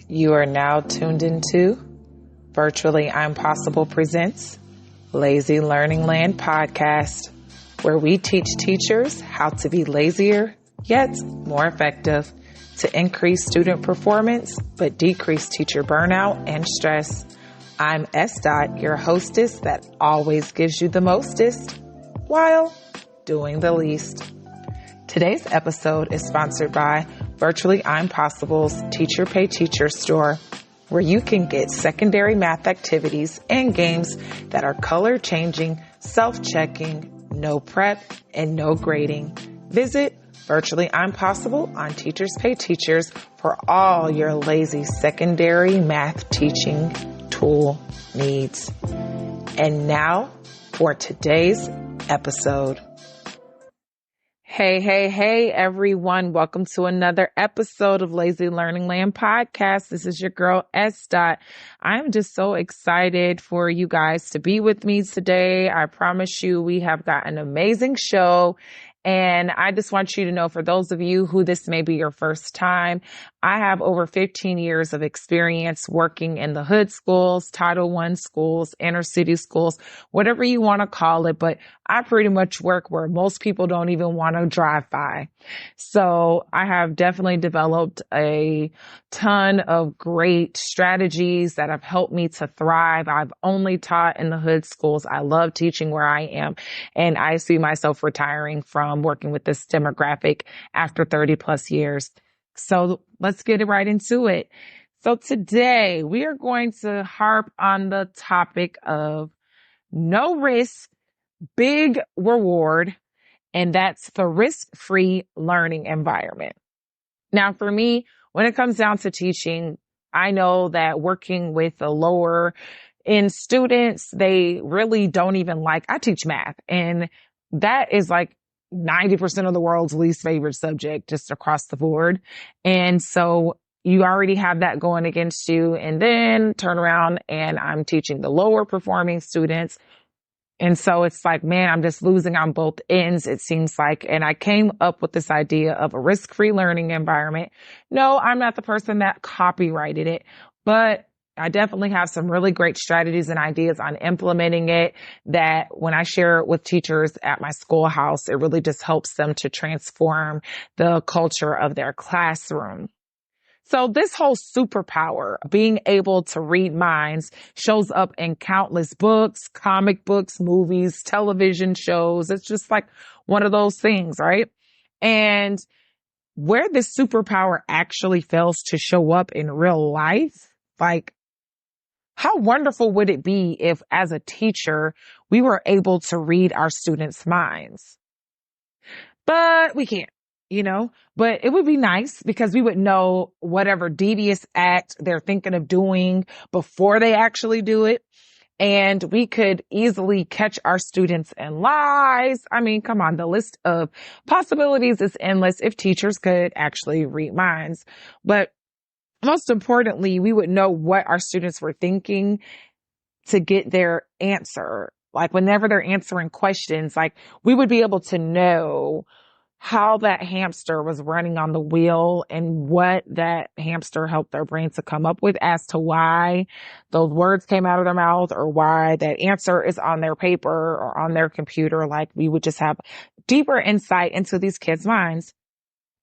You are now tuned into Virtually I'm Possible presents Lazy Learning Land podcast, where we teach teachers how to be lazier yet more effective to increase student performance but decrease teacher burnout and stress. I'm S.Dot, your hostess that always gives you the mostest while doing the least. Today's episode is sponsored by Virtually I'm Possible's Teacher Pay Teacher store, where you can get secondary math activities and games that are color changing, self-checking, no prep, and no grading. Visit Virtually I'm Possible on Teachers Pay Teachers for all your lazy secondary math teaching tool needs. And now for today's episode. Hey, everyone. Welcome to another episode of Lazy Learning Land podcast. This is your girl, S.Dot. I'm just so excited for you guys to be with me today. I promise you we have got an amazing show. And I just want you to know, for those of you who this may be your first time, I have over 15 years of experience working in the hood schools, Title I schools, inner city schools, whatever you want to call it. But I pretty much work where most people don't even want to drive by. So I have definitely developed a ton of great strategies that have helped me to thrive. I've only taught in the hood schools. I love teaching where I am, and I see myself retiring from working with this demographic after 30 plus years. So let's get right into it. So today we are going to harp on the topic of no risk, big reward, and that's the risk-free learning environment. Now, for me, when it comes down to teaching, I know that working with the lower end students, they really don't even like, I teach math, and that is like 90% of the world's least favorite subject just across the board. And so you already have that going against you, and then turn around and I'm teaching the lower performing students. And so it's like, man, I'm just losing on both ends, it seems like. And I came up with this idea of a risk-free learning environment. No, I'm not the person that copyrighted it, but I definitely have some really great strategies and ideas on implementing it that when I share it with teachers at my schoolhouse, it really just helps them to transform the culture of their classroom. So this whole superpower, being able to read minds, shows up in countless books, comic books, movies, television shows. It's just like one of those things, right? And where this superpower actually fails to show up in real life, like, how wonderful would it be if, as a teacher, we were able to read our students' minds? But we can't, but it would be nice because we would know whatever devious act they're thinking of doing before they actually do it. And we could easily catch our students in lies. I mean, come on, the list of possibilities is endless if teachers could actually read minds. But most importantly, we would know what our students were thinking to get their answer. Like whenever they're answering questions, like we would be able to know how that hamster was running on the wheel and what that hamster helped their brain to come up with as to why those words came out of their mouth or why that answer is on their paper or on their computer. Like we would just have deeper insight into these kids' minds.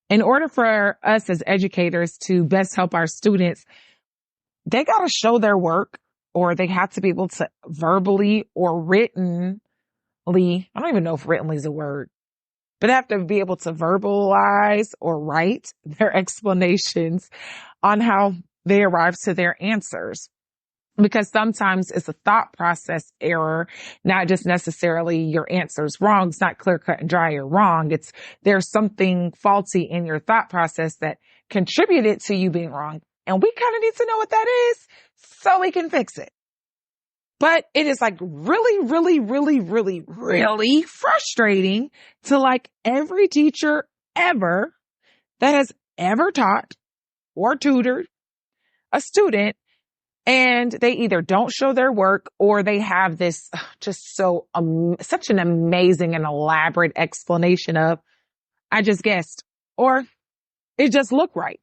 In order for us as educators to best help our students, they got to show their work, or they have to be able to verbally or writtenly, I don't even know if writtenly is a word, but they have to be able to verbalize or write their explanations on how they arrive to their answers. Because sometimes it's a thought process error, not just necessarily your answer's wrong. It's not clear cut and dry, you're wrong. It's there's something faulty in your thought process that contributed to you being wrong. And we kind of need to know what that is so we can fix it. But it is like really, really, really, really, really frustrating to like every teacher ever that has ever taught or tutored a student, and they either don't show their work or they have this just such an amazing and elaborate explanation of, I just guessed, or it just looked right.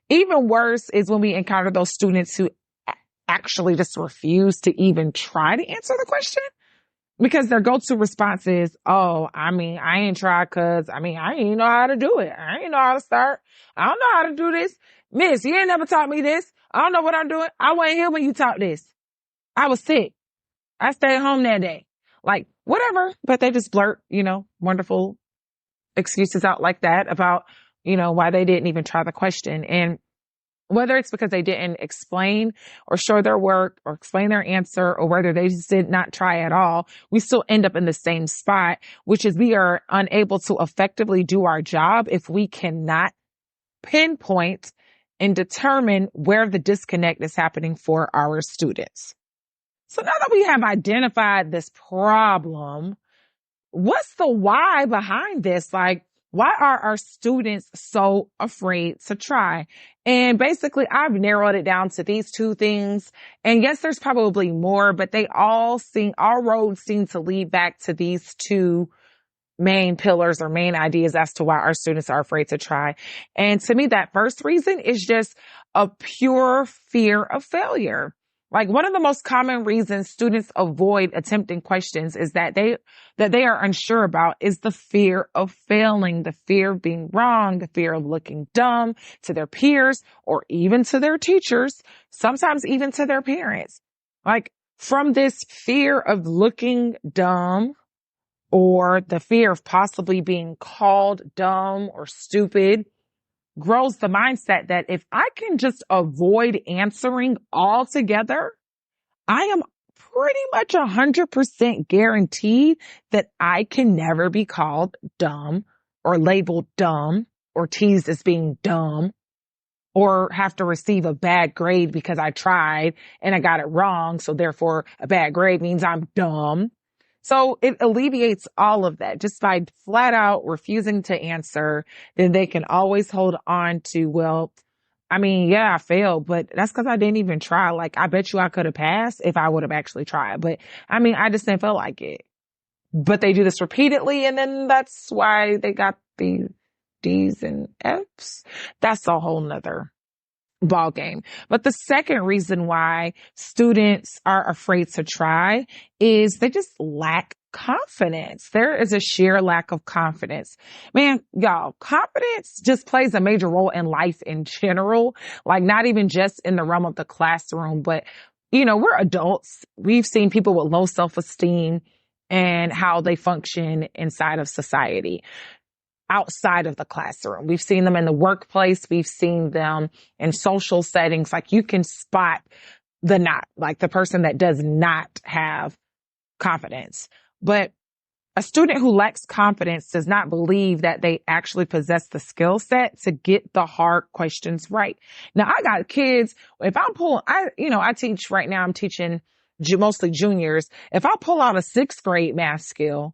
Even worse is when we encounter those students who actually just refuse to even try to answer the question because their go-to response is, oh, I mean, I ain't tried cause I ain't know how to do it. I ain't know how to start. I don't know how to do this. Miss, you ain't never taught me this. I don't know what I'm doing. I wasn't here when you taught this. I was sick. I stayed home that day. Like, whatever. But they just blurt, wonderful excuses out like that about, why they didn't even try the question. And whether it's because they didn't explain or show their work or explain their answer, or whether they just did not try at all, we still end up in the same spot, which is we are unable to effectively do our job if we cannot pinpoint and determine where the disconnect is happening for our students. So now that we have identified this problem, what's the why behind this? Like, why are our students so afraid to try? And basically, I've narrowed it down to these two things. And yes, there's probably more, but all roads seem to lead back to these two main pillars or main ideas as to why our students are afraid to try. And to me, that first reason is just a pure fear of failure. Like, one of the most common reasons students avoid attempting questions is that they are unsure about is the fear of failing, the fear of being wrong, the fear of looking dumb to their peers or even to their teachers, sometimes even to their parents. Like, from this fear of looking dumb or the fear of possibly being called dumb or stupid, grows the mindset that if I can just avoid answering altogether, I am pretty much 100% guaranteed that I can never be called dumb or labeled dumb or teased as being dumb or have to receive a bad grade because I tried and I got it wrong. So therefore a bad grade means I'm dumb. So it alleviates all of that just by flat out refusing to answer. Then they can always hold on to, well, yeah, I failed, but that's because I didn't even try. Like, I bet you I could have passed if I would have actually tried. But I just didn't feel like it. But they do this repeatedly, and then that's why they got the D's and F's. That's a whole nother ball game. But the second reason why students are afraid to try is they just lack confidence. There is a sheer lack of confidence. Man, y'all, confidence just plays a major role in life in general, like not even just in the realm of the classroom, but we're adults. We've seen people with low self-esteem and how they function inside of society. Outside of the classroom. We've seen them in the workplace. We've seen them in social settings. Like, you can spot the person that does not have confidence. But a student who lacks confidence does not believe that they actually possess the skill set to get the hard questions right. Now, I got kids. If I'm pulling, I teach right now, I'm teaching mostly juniors. If I pull out a 6th grade math skill,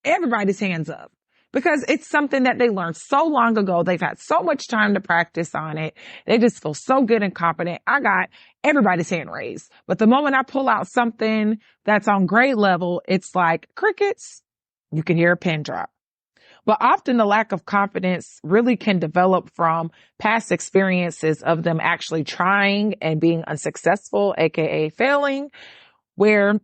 everybody's hands up. Because it's something that they learned so long ago. They've had so much time to practice on it. They just feel so good and confident. I got everybody's hand raised. But the moment I pull out something that's on grade level, it's like crickets. You can hear a pin drop. But often the lack of confidence really can develop from past experiences of them actually trying and being unsuccessful, aka failing, where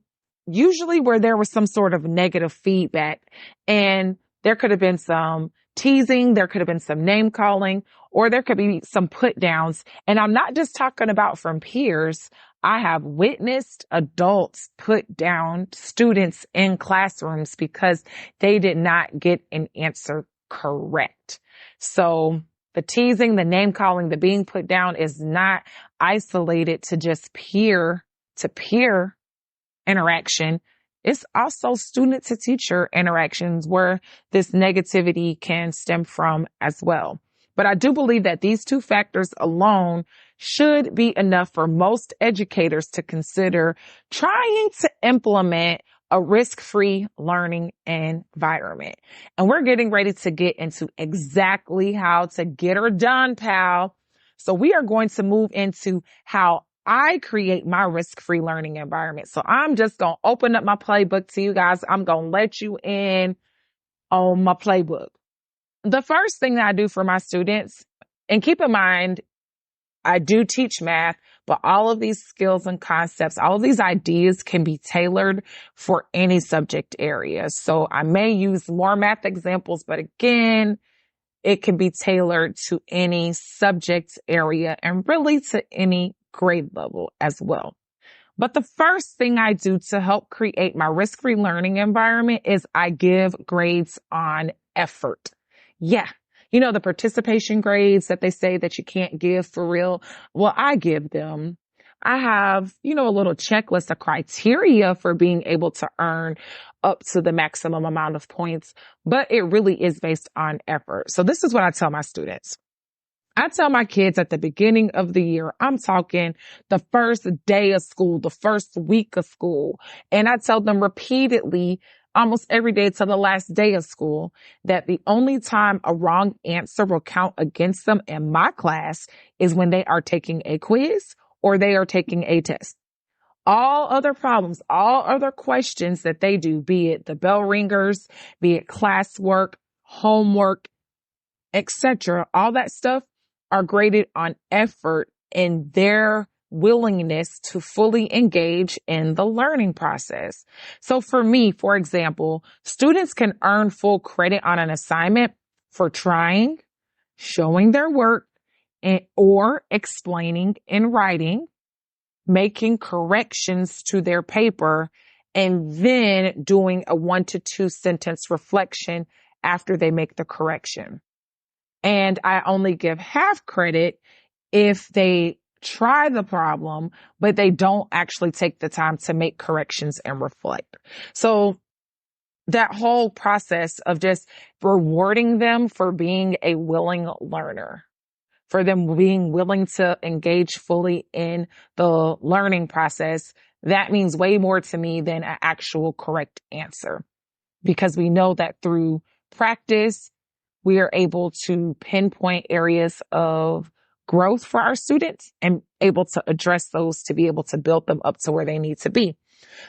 there was some sort of negative feedback, and there could have been some teasing, there could have been some name calling, or there could be some put downs. And I'm not just talking about from peers. I have witnessed adults put down students in classrooms because they did not get an answer correct. So the teasing, the name calling, the being put down is not isolated to just peer to peer interaction. It's also student to teacher interactions where this negativity can stem from as well. But I do believe that these two factors alone should be enough for most educators to consider trying to implement a risk-free learning environment. And we're getting ready to get into exactly how to get her done, pal. So we are going to move into how I create my risk-free learning environment. So I'm just going to open up my playbook to you guys. I'm going to let you in on my playbook. The first thing that I do for my students And keep in mind, I do teach math, but all of these skills and concepts, all of these ideas can be tailored for any subject area. So I may use more math examples, but again, it can be tailored to any subject area and really to any grade level as well. But the first thing I do to help create my risk-free learning environment is I give grades on effort. Yeah. You know, the participation grades that they say that you can't give for real. Well, I give them. I have, a little checklist of criteria for being able to earn up to the maximum amount of points, but it really is based on effort. So this is what I tell my students. I tell my kids at the beginning of the year, I'm talking the first day of school, the first week of school, and I tell them repeatedly, almost every day to the last day of school, that the only time a wrong answer will count against them in my class is when they are taking a quiz or they are taking a test. All other problems, all other questions that they do, be it the bell ringers, be it classwork, homework, etc., all that stuff are graded on effort and their willingness to fully engage in the learning process. So for me, for example, students can earn full credit on an assignment for trying, showing their work, or explaining in writing, making corrections to their paper, and then doing a 1 to 2 sentence reflection after they make the correction. And I only give half credit if they try the problem, but they don't actually take the time to make corrections and reflect. So that whole process of just rewarding them for being a willing learner, for them being willing to engage fully in the learning process, that means way more to me than an actual correct answer, because we know that through practice, we are able to pinpoint areas of growth for our students and able to address those to be able to build them up to where they need to be.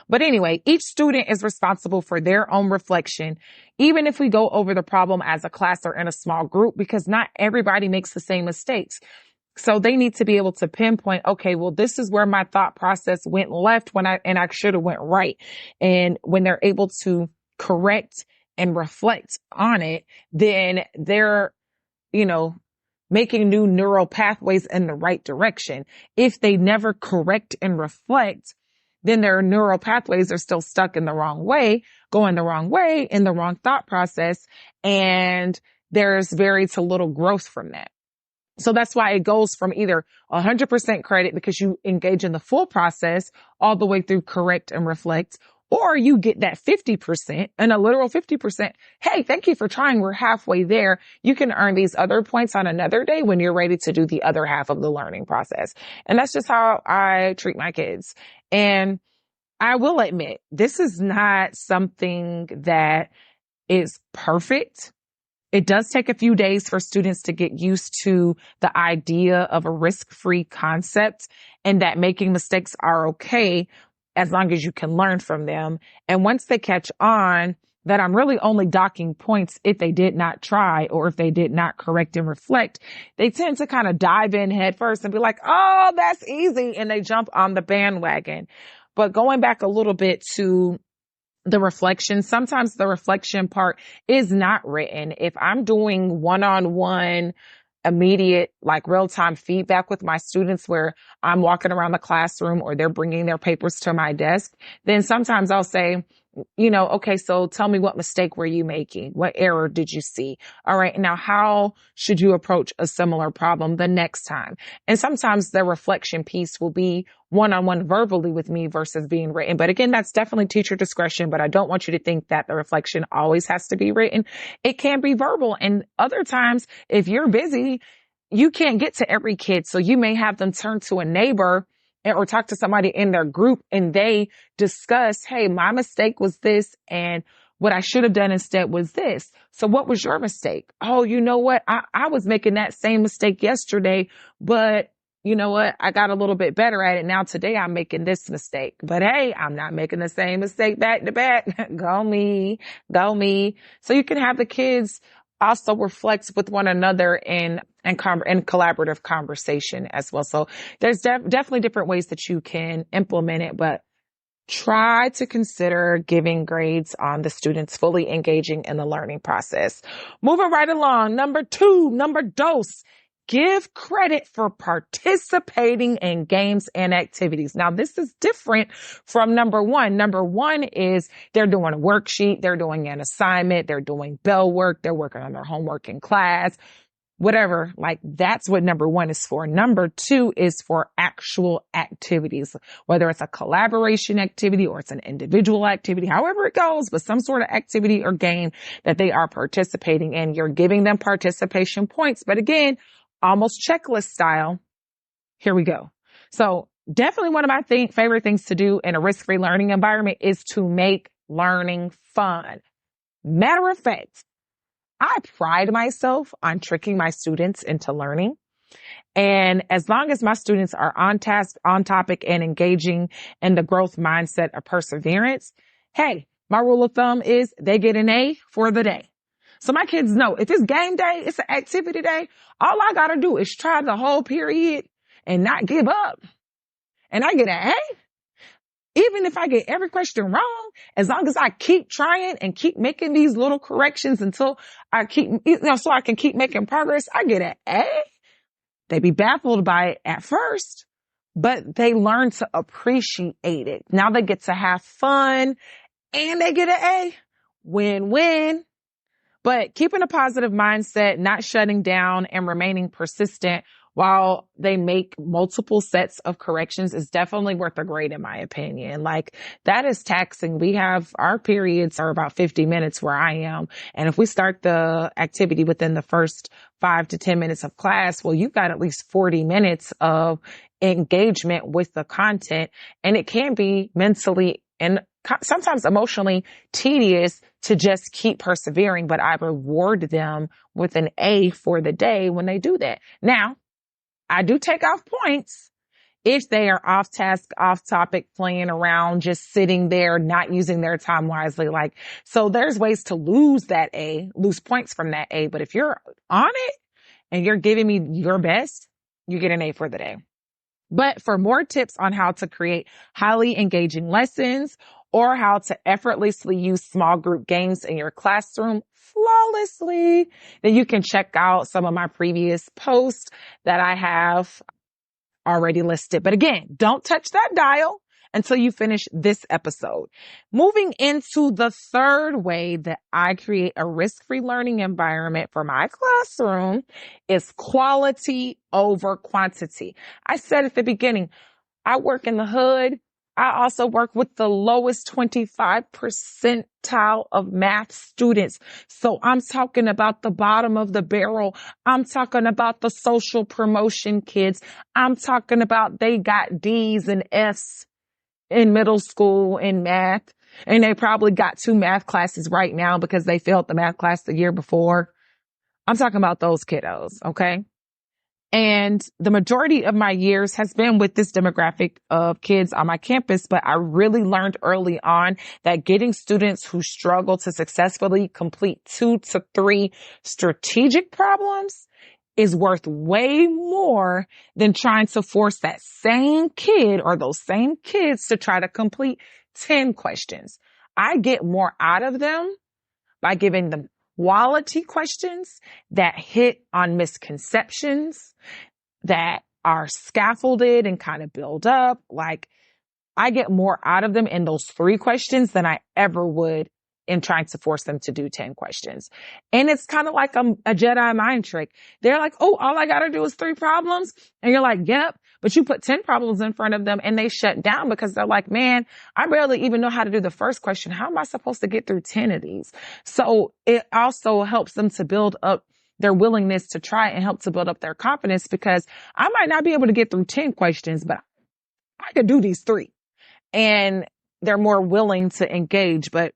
But anyway, each student is responsible for their own reflection, even if we go over the problem as a class or in a small group, because not everybody makes the same mistakes. So they need to be able to pinpoint, okay, well, this is where my thought process went left I should have went right. And when they're able to correct and reflect on it, then they're, making new neural pathways in the right direction. If they never correct and reflect, then their neural pathways are still stuck in the wrong way, going the wrong way in the wrong thought process. And there's very to little growth from that. So that's why it goes from either 100% credit because you engage in the full process all the way through correct and reflect, or you get that 50% and a literal 50%. Hey, thank you for trying. We're halfway there. You can earn these other points on another day when you're ready to do the other half of the learning process. And that's just how I treat my kids. And I will admit, this is not something that is perfect. It does take a few days for students to get used to the idea of a risk-free concept and that making mistakes are okay as long as you can learn from them. And once they catch on that I'm really only docking points if they did not try or if they did not correct and reflect, they tend to kind of dive in head first and be like, oh, that's easy. And they jump on the bandwagon. But going back a little bit to the reflection, sometimes the reflection part is not written. If I'm doing one-on-one immediate, like real-time feedback with my students where I'm walking around the classroom or they're bringing their papers to my desk, then sometimes I'll say, okay, so tell me, what mistake were you making? What error did you see? All right. Now, how should you approach a similar problem the next time? And sometimes the reflection piece will be one-on-one verbally with me versus being written. But again, that's definitely teacher discretion, but I don't want you to think that the reflection always has to be written. It can be verbal. And other times, if you're busy, you can't get to every kid. So you may have them turn to a neighbor or talk to somebody in their group and they discuss, hey, my mistake was this and what I should have done instead was this. So what was your mistake? Oh, you know what? I was making that same mistake yesterday, but you know what? I got a little bit better at it. Now today I'm making this mistake, but hey, I'm not making the same mistake back to back. Go me, go me. So you can have the kids also reflect with one another in collaborative conversation as well. So there's definitely different ways that you can implement it, but try to consider giving grades on the students fully engaging in the learning process. Moving right along. Number 2, number dos. Give credit for participating in games and activities. Now, this is different from number 1. Number 1 is they're doing a worksheet, they're doing an assignment, they're doing bell work, they're working on their homework in class, whatever. Like, that's what number 1 is for. Number 2 is for actual activities, whether it's a collaboration activity or it's an individual activity, however it goes, but some sort of activity or game that they are participating in. You're giving them participation points. But again, almost checklist style. Here we go. So definitely one of my favorite things to do in a risk-free learning environment is to make learning fun. Matter of fact, I pride myself on tricking my students into learning. And as long as my students are on task, on topic, and engaging in the growth mindset of perseverance, hey, my rule of thumb is they get an A for the day. So my kids know if it's game day, it's an activity day, all I got to do is try the whole period and not give up. And I get an A. Even if I get every question wrong, as long as I keep trying and keep making these little corrections until I so I can keep making progress, I get an A. They be baffled by it at first, but they learn to appreciate it. Now they get to have fun and they get an A. Win-win. But keeping a positive mindset, not shutting down, and remaining persistent while they make multiple sets of corrections is definitely worth a grade, in my opinion. Like, that is taxing. Our periods are about 50 minutes where I am. And if we start the activity within the first 5 to 10 minutes of class, well, you've got at least 40 minutes of engagement with the content. And it can be mentally and sometimes emotionally tedious to just keep persevering, but I reward them with an A for the day when they do that. Now, I do take off points if they are off task, off topic, playing around, just sitting there, not using their time wisely. So there's ways to lose points from that A. But if you're on it and you're giving me your best, you get an A for the day. But for more tips on how to create highly engaging lessons or how to effortlessly use small group games in your classroom flawlessly, then you can check out some of my previous posts that I have already listed. But again, don't touch that dial until you finish this episode. Moving into the third way that I create a risk-free learning environment for my classroom is quality over quantity. I said at the beginning, I work in the hood. I also work with the lowest 25 percentile of math students. So I'm talking about the bottom of the barrel. I'm talking about the social promotion kids. I'm talking about they got D's and F's in middle school in math. And they probably got 2 math classes right now because they failed the math class the year before. I'm talking about those kiddos, okay? And the majority of my years has been with this demographic of kids on my campus, but I really learned early on that getting students who struggle to successfully complete 2 to 3 strategic problems is worth way more than trying to force that same kid or those same kids to try to complete 10 questions. I get more out of them by giving them quality questions that hit on misconceptions, that are scaffolded and kind of build up. Like, I get more out of them in those 3 questions than I ever would in trying to force them to do 10 questions. And it's kind of like a Jedi mind trick. They're like, oh, all I got to do is 3 problems. And you're like, yep. But you put 10 problems in front of them and they shut down because they're like, man, I barely even know how to do the first question. How am I supposed to get through 10 of these? So it also helps them to build up their willingness to try and help to build up their confidence, because I might not be able to get through 10 questions, but I could do these 3. And they're more willing to engage. But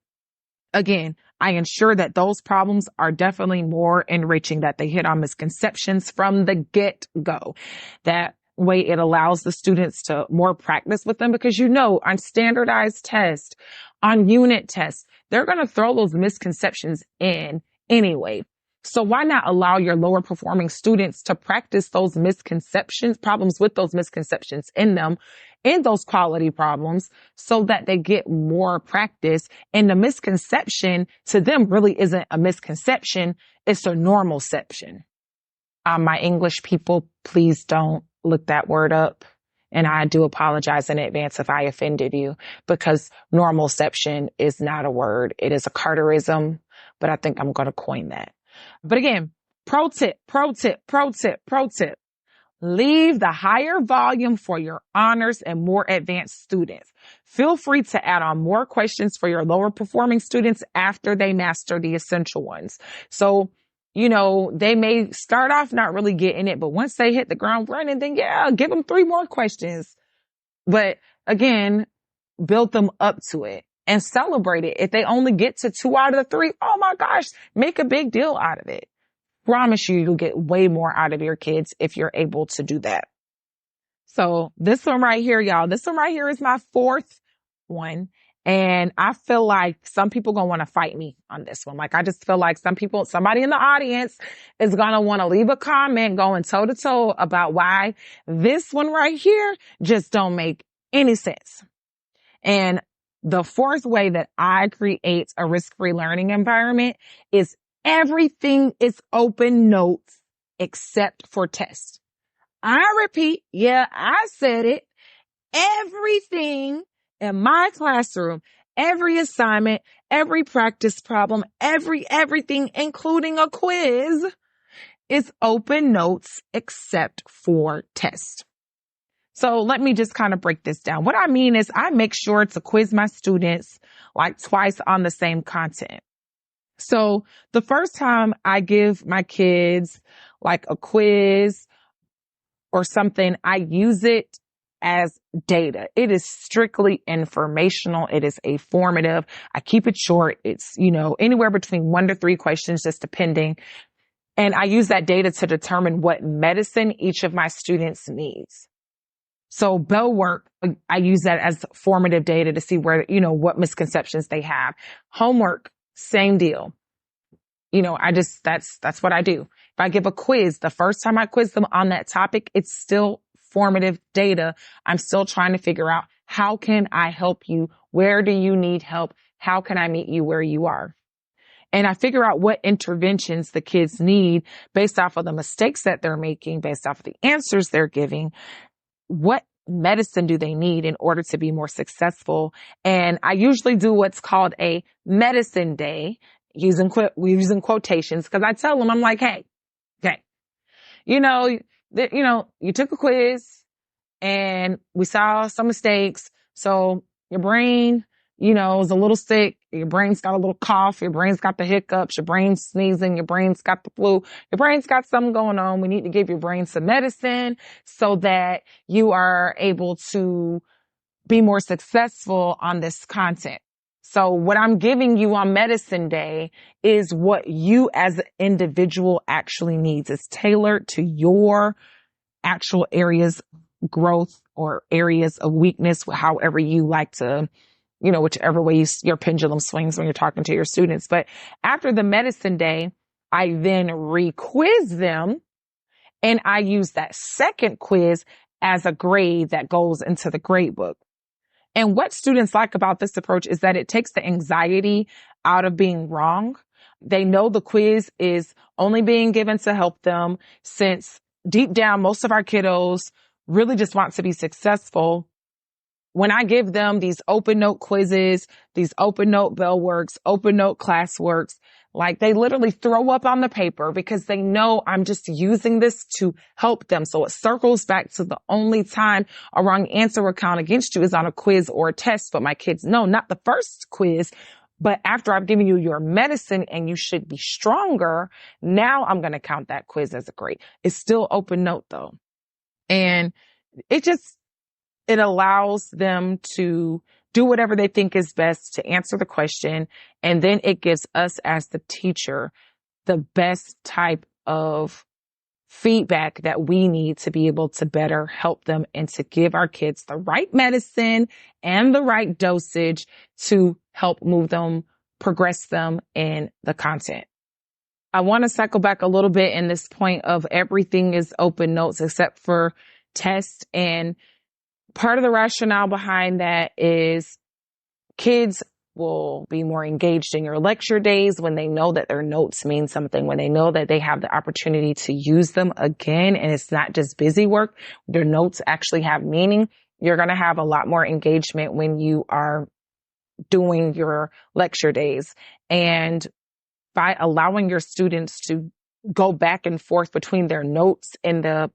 again, I ensure that those problems are definitely more enriching, that they hit on misconceptions from the get-go. That way it allows the students to more practice with them, because on standardized tests, on unit tests, they're going to throw those misconceptions in anyway. So why not allow your lower performing students to practice those misconceptions, problems with those misconceptions in them, in those quality problems, so that they get more practice. And the misconception to them really isn't a misconception. It's a normalception. My English people, please don't look that word up. And I do apologize in advance if I offended you, because normalception is not a word. It is a Carterism, but I think I'm going to coin that. But again, pro tip. Leave the higher volume for your honors and more advanced students. Feel free to add on more questions for your lower performing students after they master the essential ones. So, they may start off not really getting it, but once they hit the ground running, then give them 3 more questions. But again, build them up to it and celebrate it. If they only get to 2 out of the 3, oh my gosh, make a big deal out of it. Promise you'll get way more out of your kids if you're able to do that. So this one right here, y'all, this one right here is my 4th one. And I feel like some people gonna want to fight me on this one. Like, I just feel like somebody in the audience is gonna want to leave a comment going toe to toe about why this one right here just don't make any sense. And the 4th way that I create a risk-free learning environment is everything is open notes except for tests. I repeat, I said it. Everything in my classroom, every assignment, every practice problem, everything, including a quiz, is open notes except for tests. So let me just kind of break this down. What I mean is I make sure to quiz my students like twice on the same content. So the first time I give my kids like a quiz or something, I use it as data. It is strictly informational. It is a formative. I keep it short. It's, anywhere between 1 to 3 questions, just depending. And I use that data to determine what medicine each of my students needs. So bell work, I use that as formative data to see where, what misconceptions they have. Homework, same deal. That's what I do. If I give a quiz, the first time I quiz them on that topic, it's still formative data. I'm still trying to figure out, how can I help you? Where do you need help? How can I meet you where you are? And I figure out what interventions the kids need based off of the mistakes that they're making, based off of the answers they're giving. What medicine do they need in order to be more successful? And I usually do what's called a medicine day, using quotations, because I tell them, I'm like, hey, you took a quiz and we saw some mistakes. So your brain, is a little sick. Your brain's got a little cough. Your brain's got the hiccups. Your brain's sneezing. Your brain's got the flu. Your brain's got something going on. We need to give your brain some medicine so that you are able to be more successful on this content. So what I'm giving you on medicine day is what you as an individual actually needs. It's tailored to your actual areas of growth or areas of weakness, however you like to, whichever way your pendulum swings when you're talking to your students. But after the medicine day, I then re-quiz them, and I use that second quiz as a grade that goes into the grade book. And what students like about this approach is that it takes the anxiety out of being wrong. They know the quiz is only being given to help them, since deep down, most of our kiddos really just want to be successful. When I give them these open note quizzes, these open note bell works, open note class works, like they literally throw up on the paper because they know I'm just using this to help them. So it circles back to the only time a wrong answer will count against you is on a quiz or a test. But my kids know, not the first quiz, but after I've given you your medicine and you should be stronger, now I'm going to count that quiz as a grade. It's still open note though. And it allows them to do whatever they think is best to answer the question. And then it gives us as the teacher the best type of feedback that we need to be able to better help them and to give our kids the right medicine and the right dosage to help move them, progress them in the content. I want to cycle back a little bit in this point of everything is open notes except for tests. And part of the rationale behind that is kids will be more engaged in your lecture days when they know that their notes mean something, when they know that they have the opportunity to use them again. And it's not just busy work. Their notes actually have meaning. You're going to have a lot more engagement when you are doing your lecture days. And by allowing your students to go back and forth between their notes and the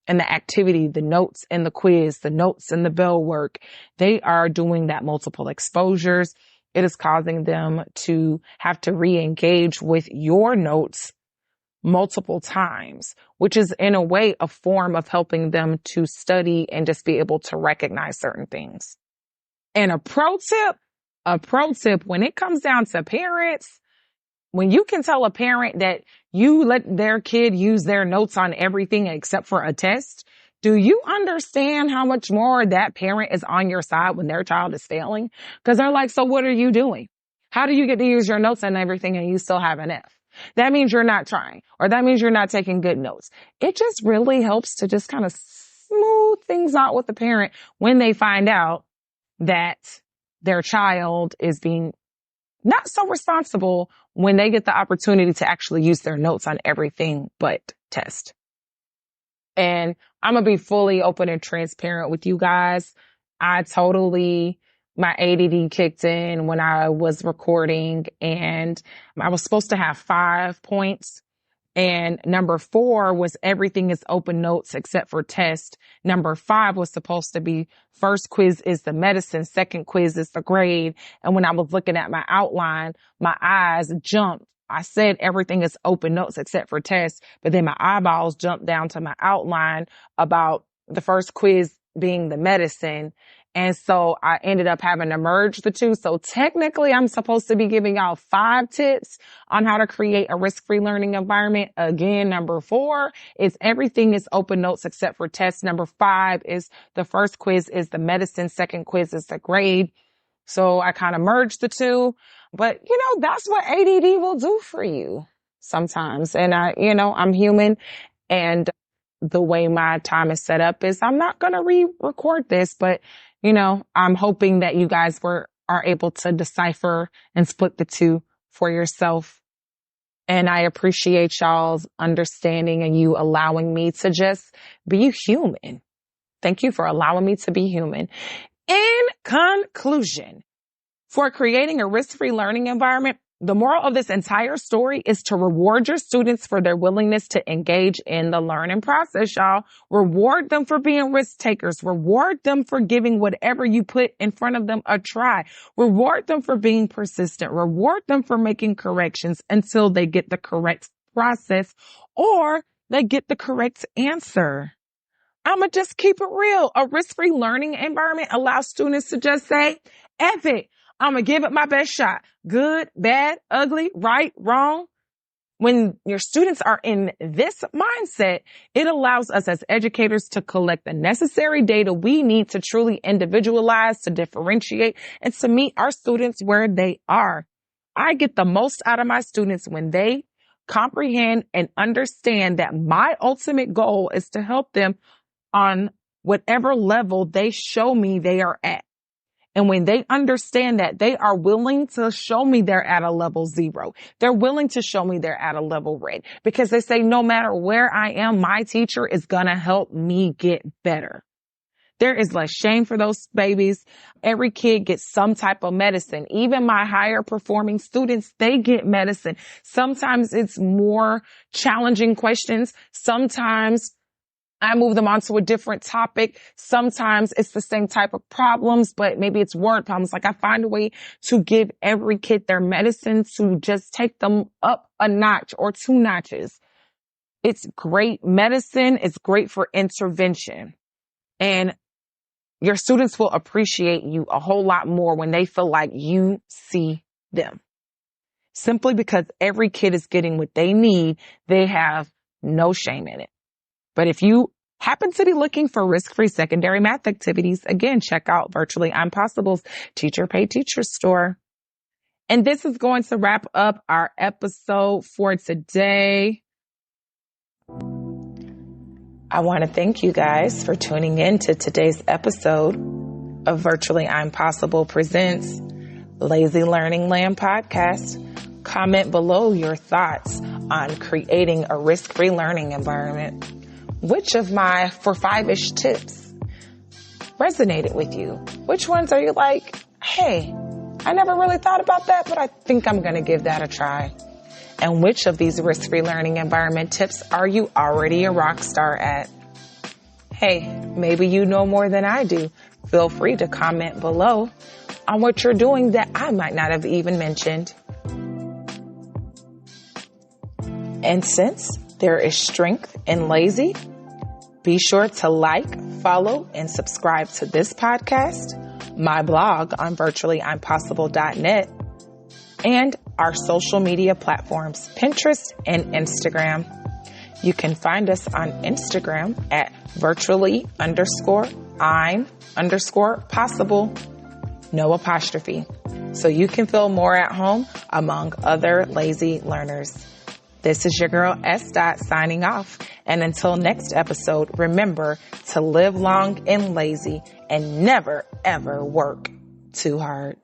activity, the notes and the quiz, the notes and the bell work, they are doing that multiple exposures. It is causing them to have to re-engage with your notes multiple times, which is in a way a form of helping them to study and just be able to recognize certain things. And a pro tip, when it comes down to parents, when you can tell a parent that you let their kid use their notes on everything except for a test, do you understand how much more that parent is on your side when their child is failing? Because they're like, so what are you doing? How do you get to use your notes on everything and you still have an F? That means you're not trying, or that means you're not taking good notes. It just really helps to just kind of smooth things out with the parent when they find out that their child is being not so responsible when they get the opportunity to actually use their notes on everything but test. And I'm going to be fully open and transparent with you guys. My ADD kicked in when I was recording, and I was supposed to have 5 points. And number 4 was everything is open notes except for test. Number 5 was supposed to be first quiz is the medicine, second quiz is the grade. And when I was looking at my outline, my eyes jumped. I said everything is open notes except for test, but then my eyeballs jumped down to my outline about the first quiz being the medicine. And so I ended up having to merge the two. So technically I'm supposed to be giving out 5 tips on how to create a risk-free learning environment. Again, number 4 is everything is open notes except for tests. Number 5 is the first quiz is the medicine. Second quiz is the grade. So I kind of merged the two, but that's what ADD will do for you sometimes. And I'm human, and the way my time is set up is I'm not going to re-record this, but I'm hoping that you guys are able to decipher and split the two for yourself. And I appreciate y'all's understanding and you allowing me to just be human. Thank you for allowing me to be human. In conclusion, for creating a risk-free learning environment, the moral of this entire story is to reward your students for their willingness to engage in the learning process, y'all. Reward them for being risk takers. Reward them for giving whatever you put in front of them a try. Reward them for being persistent. Reward them for making corrections until they get the correct process or they get the correct answer. I'ma just keep it real. A risk-free learning environment allows students to just say, F it. I'm going to give it my best shot. Good, bad, ugly, right, wrong. When your students are in this mindset, it allows us as educators to collect the necessary data we need to truly individualize, to differentiate, and to meet our students where they are. I get the most out of my students when they comprehend and understand that my ultimate goal is to help them on whatever level they show me they are at. And when they understand that, they are willing to show me they're at a level 0. They're willing to show me they're at a level red, because they say, no matter where I am, my teacher is going to help me get better. There is less shame for those babies. Every kid gets some type of medicine. Even my higher performing students, they get medicine. Sometimes it's more challenging questions. Sometimes I move them onto a different topic. Sometimes it's the same type of problems, but maybe it's word problems. Like I find a way to give every kid their medicine to just take them up a notch or 2 notches. It's great medicine. It's great for intervention. And your students will appreciate you a whole lot more when they feel like you see them. Simply because every kid is getting what they need, they have no shame in it. But if you happen to be looking for risk-free secondary math activities, again, check out Virtually Impossible's Teacher Pay Teacher store. And this is going to wrap up our episode for today. I want to thank you guys for tuning in to today's episode of Virtually I'm Possible Presents Lazy Learning Land Podcast. Comment below your thoughts on creating a risk-free learning environment. Which of my 5-ish tips resonated with you? Which ones are you like, hey, I never really thought about that, but I think I'm going to give that a try? And which of these risk-free learning environment tips are you already a rock star at? Hey, maybe you know more than I do. Feel free to comment below on what you're doing that I might not have even mentioned. And since there is strength in lazy, be sure to like, follow, and subscribe to this podcast, my blog on virtuallyimpossible.net, and our social media platforms, Pinterest and Instagram. You can find us on Instagram at virtually_I'm_possible, no apostrophe, so you can feel more at home among other lazy learners. This is your girl S.Dot signing off. And until next episode, remember to live long and lazy and never, ever work too hard.